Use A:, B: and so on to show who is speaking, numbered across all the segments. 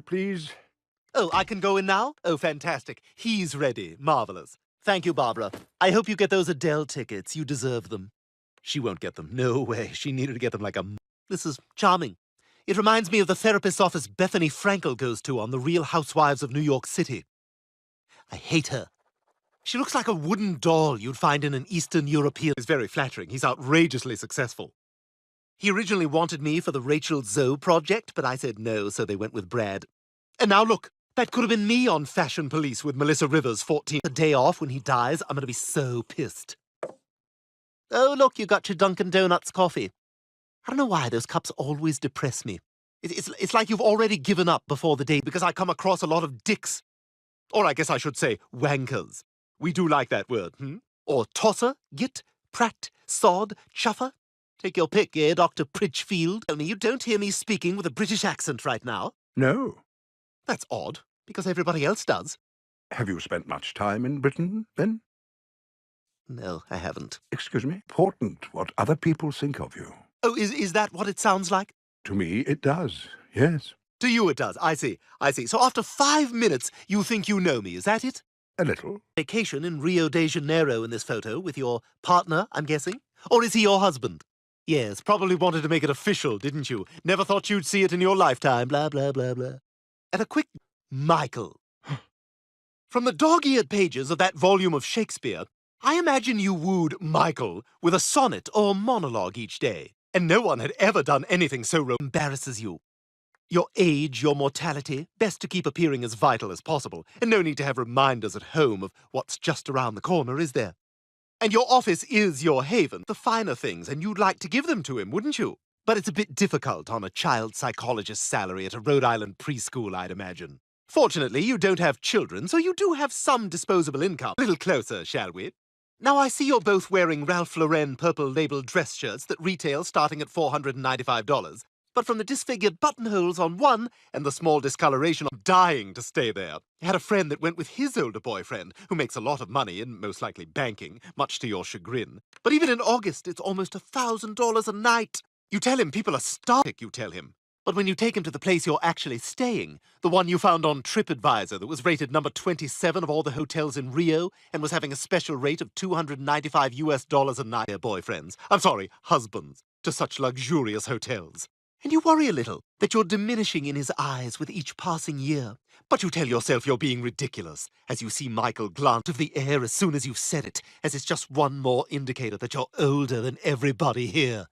A: Please.
B: Oh, I can go in now? Oh, fantastic. He's ready. Marvelous. Thank you, Barbara. I hope you get those Adele tickets. You deserve them. She won't get them. No way. She needed to get them like a... This is charming. It reminds me of the therapist's office Bethany Frankel goes to on The Real Housewives of New York City. I hate her. She looks like a wooden doll you'd find in an Eastern European. It's very flattering. He's outrageously successful. He originally wanted me for the Rachel Zoe project, but I said no, so they went with Brad. And now look, that could have been me on Fashion Police with Melissa Rivers, 14. The day off when he dies, I'm going to be so pissed. Oh, look, you got your Dunkin' Donuts coffee. I don't know why those cups always depress me. It's like you've already given up before the day because I come across a lot of dicks. Or I guess I should say wankers. We do like that word, Or tosser, git, prat, sod, chuffer. Take your pick, Dr. Pritchfield? Tell me you don't hear me speaking with a British accent right now.
A: No.
B: That's odd, because everybody else does.
A: Have you spent much time in Britain, then?
B: No, I haven't.
A: Excuse me? Important what other people think of you.
B: Oh, is that what it sounds like?
A: To me, it does, yes.
B: To you it does, I see. So after 5 minutes, you think you know me, is that it?
A: A little.
B: Vacation in Rio de Janeiro in this photo with your partner, I'm guessing? Or is he your husband? Yes, probably wanted to make it official, didn't you? Never thought you'd see it in your lifetime, blah, blah, blah, blah. And a quick Michael. From the dog-eared pages of that volume of Shakespeare, I imagine you wooed Michael with a sonnet or monologue each day, and no one had ever done anything so embarrasses you. Your age, your mortality, best to keep appearing as vital as possible, and no need to have reminders at home of what's just around the corner, is there? And your office is your haven, the finer things, and you'd like to give them to him, wouldn't you? But it's a bit difficult on a child psychologist's salary at a Rhode Island preschool, I'd imagine. Fortunately, you don't have children, so you do have some disposable income. A little closer, shall we? Now, I see you're both wearing Ralph Lauren purple-labeled dress shirts that retail starting at $495. But from the disfigured buttonholes on one and the small discoloration, I'm dying to stay there. I had a friend that went with his older boyfriend, who makes a lot of money in most likely banking, much to your chagrin. But even in August, it's almost $1,000 a night. You tell him people are starving, you tell him. But when you take him to the place you're actually staying, the one you found on TripAdvisor that was rated number 27 of all the hotels in Rio and was having a special rate of $295 a night, their boyfriends, I'm sorry, husbands, to such luxurious hotels. And you worry a little that you're diminishing in his eyes with each passing year. But you tell yourself you're being ridiculous as you see Michael glance of the air as soon as you've said it, as it's just one more indicator that you're older than everybody here.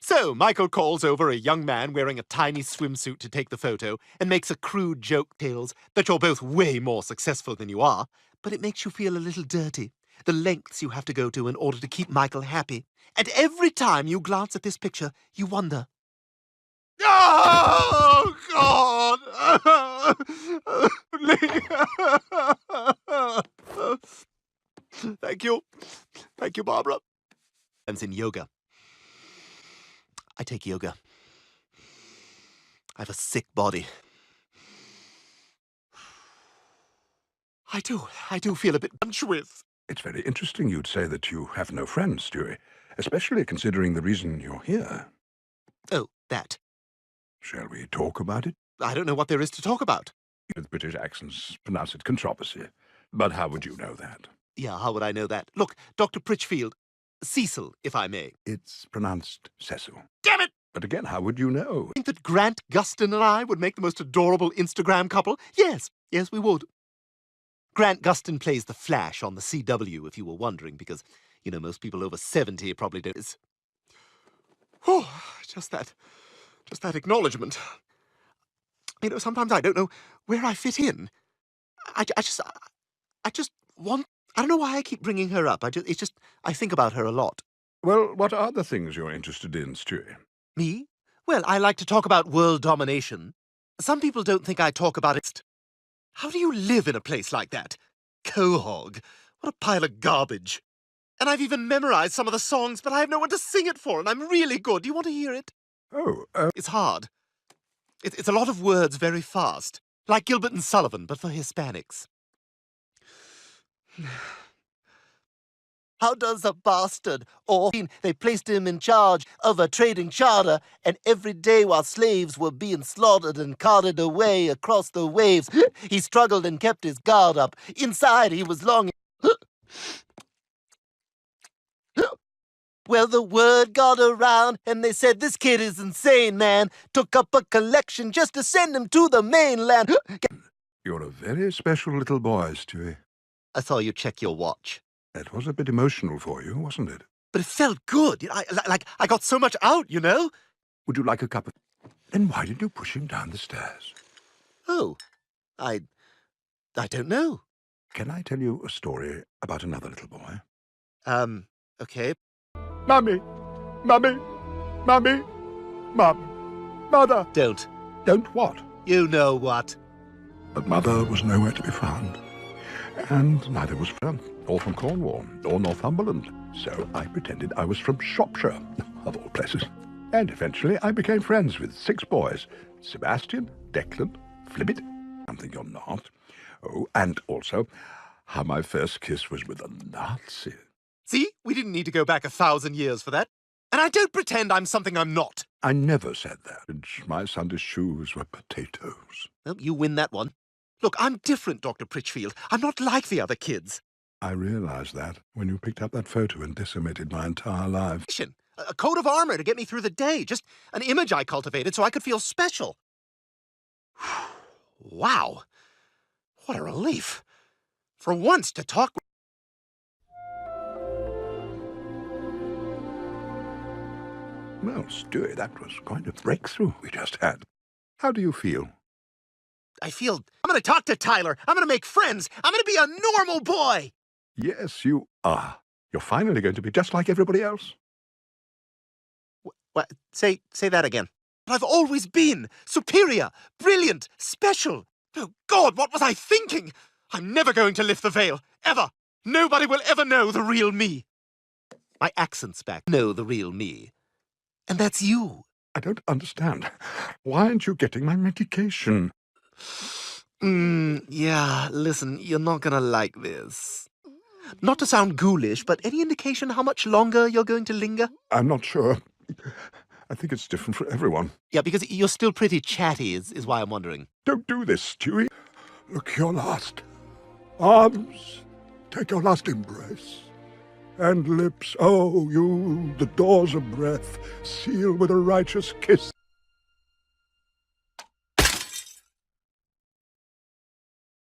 B: So Michael calls over a young man wearing a tiny swimsuit to take the photo and makes a crude joke tales that you're both way more successful than you are, but it makes you feel a little dirty. The lengths you have to go to in order to keep Michael happy. And every time you glance at this picture, you wonder, oh, God! Thank you. Thank you, Barbara. I'm in yoga. I take yoga. I have a sick body. I do feel a bit bunch with.
A: It's very interesting you'd say that you have no friends, Stewie, especially considering the reason you're here.
B: Oh, that.
A: Shall we talk about it?
B: I don't know what there is to talk about.
A: With British accents, pronounce it controversy. But how would you know that?
B: Yeah, how would I know that? Look, Dr. Pritchfield. Cecil, if I may.
A: It's pronounced Cecil.
B: Damn it!
A: But again, how would you know?
B: Think that Grant Gustin and I would make the most adorable Instagram couple? Yes, we would. Grant Gustin plays the Flash on the CW, if you were wondering, because, most people over 70 probably don't. Oh, just that acknowledgement. Sometimes I don't know where I fit in. I just want... I don't know why I keep bringing her up. I think about her a lot.
A: Well, what are the things you're interested in, Stewie?
B: Me? Well, I like to talk about world domination. Some people don't think I talk about it. How do you live in a place like that? Quahog. What a pile of garbage. And I've even memorized some of the songs, but I have no one to sing it for, and I'm really good. Do you want to hear it?
A: Oh,
B: It's hard. It's a lot of words very fast. Like Gilbert and Sullivan, but for Hispanics. How does a bastard or they placed him in charge of a trading charter, and every day while slaves were being slaughtered and carted away across the waves, he struggled and kept his guard up. Inside he was longing. Well, the word got around, and they said, this kid is insane, man. Took up a collection just to send him to the mainland.
A: You're a very special little boy, Stewie.
B: I saw you check your watch.
A: It was a bit emotional for you, wasn't it?
B: But it felt good. I got so much out, you know?
A: Would you like a cup of... Then why did you push him down the stairs?
B: Oh, I don't know.
A: Can I tell you a story about another little boy?
B: Okay.
A: Mummy! Mummy! Mummy! Mum! Mother!
B: Don't.
A: Don't what?
B: You know what?
A: But Mother was nowhere to be found. And neither was Fern, or from Cornwall, or Northumberland. So I pretended I was from Shropshire, of all places. And eventually I became friends with 6 boys. Sebastian, Declan, Flibbit, something you're not. Oh, and also how my first kiss was with a Nazi.
B: See? We didn't need to go back 1,000 years for that. And I don't pretend I'm something I'm not.
A: I never said that. And my Sunday shoes were potatoes.
B: Well, you win that one. Look, I'm different, Dr. Pritchfield. I'm not like the other kids.
A: I realized that when you picked up that photo and decimated my entire life.
B: A coat of armor to get me through the day. Just an image I cultivated so I could feel special. Wow. What a relief. For once to talk...
A: Well, Stewie, that was quite a breakthrough we just had. How do you feel?
B: I feel... I'm going to talk to Tyler. I'm going to make friends. I'm going to be a normal boy.
A: Yes, you are. You're finally going to be just like everybody else.
B: What? Say that again. I've always been superior, brilliant, special. Oh, God, what was I thinking? I'm never going to lift the veil, ever. Nobody will ever know the real me. My accent's back. Know the real me. And that's you.
A: I don't understand. Why aren't you getting my medication?
B: Yeah, listen, you're not gonna like this. Not to sound ghoulish, but any indication how much longer you're going to linger?
A: I'm not sure. I think it's different for everyone.
B: Yeah, because you're still pretty chatty is why I'm wondering.
A: Don't do this, Stewie. Look, your last. Arms. Take your last embrace. And lips, oh, you, the doors of breath, seal with a righteous kiss.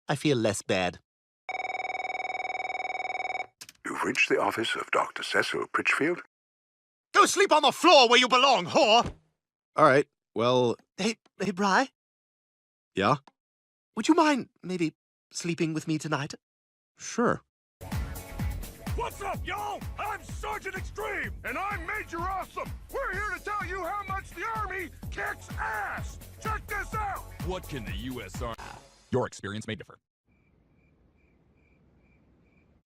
B: I feel less bad.
A: You've reached the office of Dr. Cecil Pritchfield.
B: Go sleep on the floor where you belong, whore!
C: All right, well...
B: Hey, Bri?
C: Yeah?
B: Would you mind, maybe, sleeping with me tonight?
C: Sure.
D: What's up, y'all? I'm Sergeant Extreme, and I'm Major Awesome. We're here to tell you how much the Army kicks ass. Check this out.
E: What can the U.S. Army... Your experience may differ.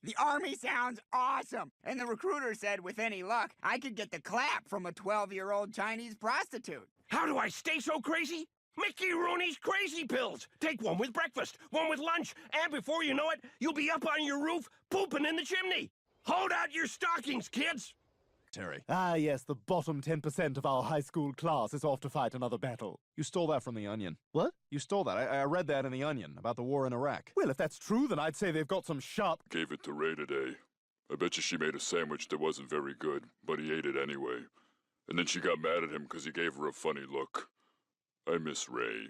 F: The Army sounds awesome, and the recruiter said with any luck, I could get the clap from a 12-year-old Chinese prostitute.
D: How do I stay so crazy? Mickey Rooney's Crazy Pills. Take one with breakfast, one with lunch, and before you know it, you'll be up on your roof, pooping in the chimney. Hold out your stockings, kids.
E: Terry,
G: Ah, yes, the bottom 10% of our high school class is off to fight another battle.
C: you stole that from The Onion.
G: What?
C: You stole that. I read that in The Onion about the war in Iraq.
G: Well, if that's true, then I'd say they've got some sharp...
H: Gave it to Ray today. I bet you she made a sandwich that wasn't very good, but he ate it anyway. And then she got mad at him because he gave her a funny look. I miss Ray.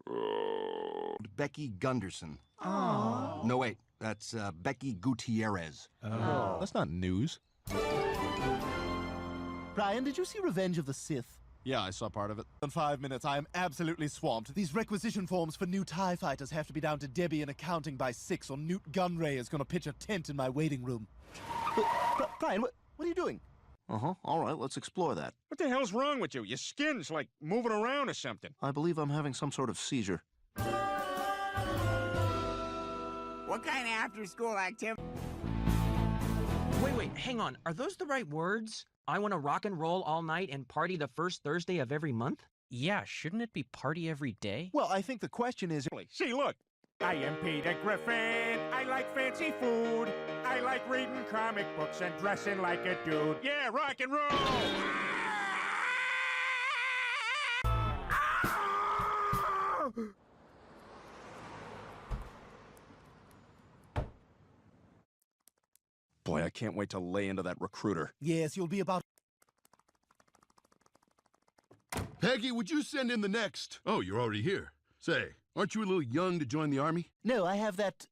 H: Oh.
I: Becky Gunderson. Oh. No, wait. That's Becky Gutierrez.
C: Oh. That's not news.
G: Brian, did you see Revenge of the Sith?
C: Yeah, I saw part of it.
G: In 5 minutes, I am absolutely swamped. These requisition forms for new TIE fighters have to be down to Debbie in accounting by 6, or Newt Gunray is going to pitch a tent in my waiting room. Brian, what are you doing?
C: Uh-huh. All right, let's explore that.
D: What the hell's wrong with you? Your skin's like moving around or something.
C: I believe I'm having some sort of seizure.
F: What kind of after-school activity?
J: Wait, hang on. Are those the right words? I want to rock and roll all night and party the first Thursday of every month? Yeah, shouldn't it be party every day?
G: Well, I think the question is...
D: See, look.
K: I am Peter Griffin. I like fancy food. I like reading comic books and dressing like a dude. Yeah, rock and roll!
C: Boy, I can't wait to lay into that recruiter.
G: Yes, you'll be about...
L: Peggy, would you send in the next? Oh, you're already here. Say, aren't you a little young to join the army?
G: No, I have that,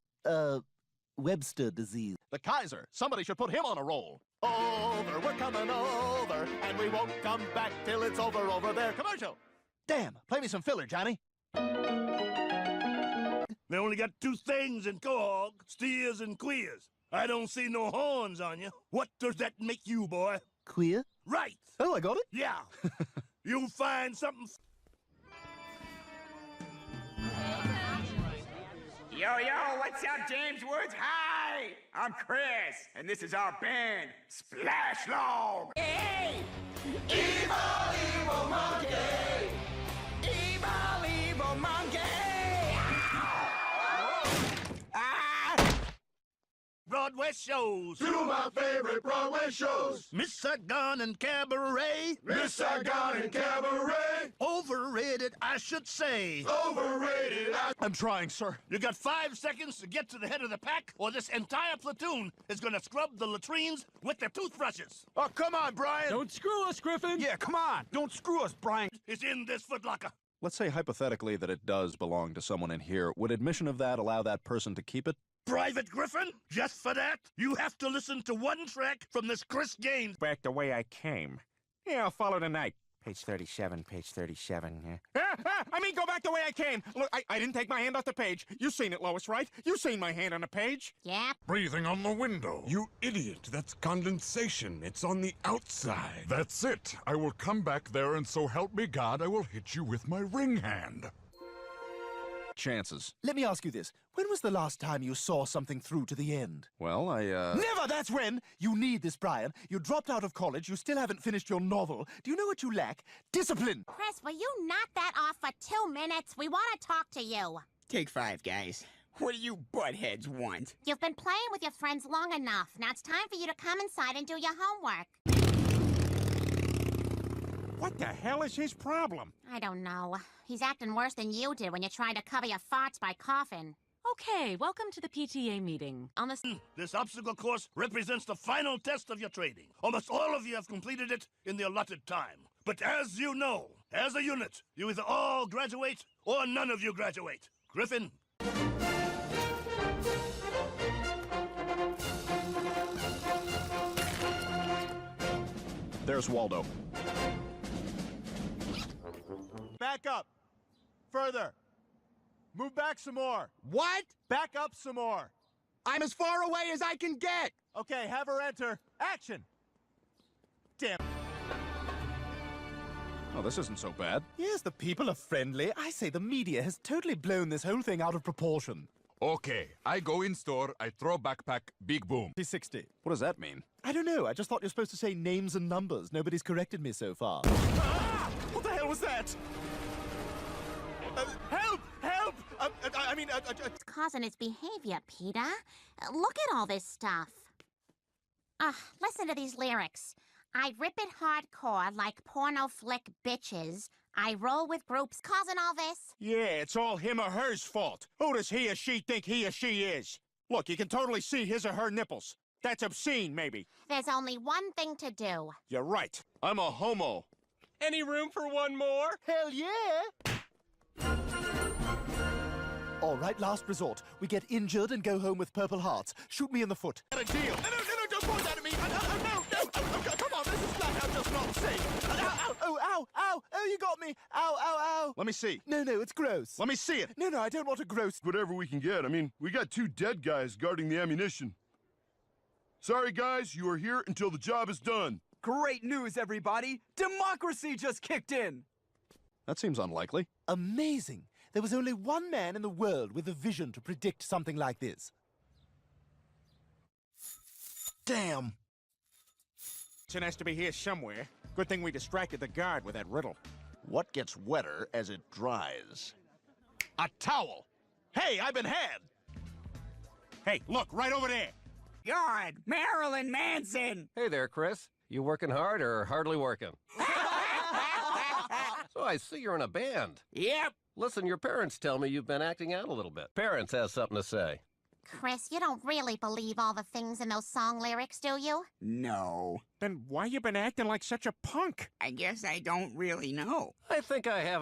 G: Webster disease.
C: The Kaiser. Somebody should put him on a roll. Over, we're coming over, and we won't come back till it's over there. Commercial! Damn, play me some filler, Johnny.
D: They only got two things in Quahog, steers and queers. I don't see no horns on you. What does that make you, boy?
G: Queer?
D: Right.
C: Oh, I got it?
D: Yeah. You'll find something...
F: Yo, what's up, James Woods? Hi! I'm Chris, and this is our band, Splash Long! Hey! Evil, evil monkey! Evil, evil monkey!
D: Broadway shows.
L: Two of my favorite Broadway shows.
D: Miss Saigon and Cabaret.
L: Miss Saigon and Cabaret.
D: Overrated, I should say.
L: Overrated.
C: I'm trying, sir.
D: You got 5 seconds to get to the head of the pack, or this entire platoon is gonna scrub the latrines with their toothbrushes.
C: Oh, come on, Brian.
K: Don't screw us, Griffin!
C: Yeah, come on. Don't screw us, Brian.
D: It's in this footlocker.
C: Let's say hypothetically that it does belong to someone in here. Would admission of that allow that person to keep it?
D: Private Griffin, just for that, you have to listen to one track from this Chris Gaines.
K: Back the way I came. Yeah, I'll follow tonight. Page 37, page 37, yeah. I mean, go back the way I came. Look, I didn't take my hand off the page. You seen it, Lois, right? You seen my hand on the page.
M: Yep.
N: Breathing on the window. You idiot. That's condensation. It's on the outside. That's it. I will come back there, and so help me God, I will hit you with my ring hand.
C: Chances.
G: Let me ask you this. When was the last time you saw something through to the end?
C: Well,
G: Never! That's when! You need this, Brian. You dropped out of college. You still haven't finished your novel. Do you know what you lack? Discipline!
M: Chris, will you knock that off for 2 minutes? We want to talk to you.
F: Take 5, guys. What do you buttheads want?
M: You've been playing with your friends long enough. Now it's time for you to come inside and do your homework.
K: What the hell is his problem?
M: I don't know. He's acting worse than you did when you tried to cover your farts by coughing.
O: Okay, welcome to the PTA meeting. On this...
D: This obstacle course represents the final test of your training. Almost all of you have completed it in the allotted time. But as you know, as a unit, you either all graduate or none of you graduate. Griffin?
C: There's Waldo.
G: Back up. Further. Move back some more.
I: What?
G: Back up some more.
I: I'm as far away as I can get.
G: Okay, have her enter. Action! Damn.
C: Oh, this isn't so bad.
G: Yes, the people are friendly. I say the media has totally blown this whole thing out of proportion.
N: Okay, I go in store, I throw backpack, big boom.
G: P60.
C: What does that mean?
G: I don't know. I just thought you're supposed to say names and numbers. Nobody's corrected me so far. Ah! What the hell was that? Help! Help!
M: It's causing his behavior, Peter. Look at all this stuff. Listen to these lyrics. I rip it hardcore like porno flick bitches. I roll with groups causing all this.
K: Yeah, it's all him or her's fault. Who does he or she think he or she is? Look, you can totally see his or her nipples. That's obscene, maybe.
M: There's only one thing to do.
K: You're right. I'm a homo. Any room for one more?
G: Hell yeah! All right, last resort. We get injured and go home with Purple Hearts. Shoot me in the foot.
K: Got a deal.
G: No, don't point that at me. No. Come on, this is flat out just not safe. Ow, you got me. Ow.
C: Let me see.
G: No, it's gross.
C: Let me see it.
G: No, I don't want to gross.
L: Whatever we can get. I mean, we got 2 dead guys guarding the ammunition. Sorry, guys, you are here until the job is done.
P: Great news, everybody! Democracy just kicked in!
C: That seems unlikely.
G: Amazing. There was only one man in the world with a vision to predict something like this.
C: Damn.
K: It has to be here somewhere. Good thing we distracted the guard with that riddle.
C: What gets wetter as it dries? A towel. Hey, I've been had.
K: Hey, look, right over there.
F: God, Marilyn Manson!
Q: Hey there, Chris. You working hard or hardly working? So I see you're in a band.
F: Yep.
Q: Listen, your parents tell me you've been acting out a little bit. Parents has something to say.
M: Chris, you don't really believe all the things in those song lyrics, do you?
F: No.
K: Then why you been acting like such a punk?
F: I guess I don't really know.
Q: I think I have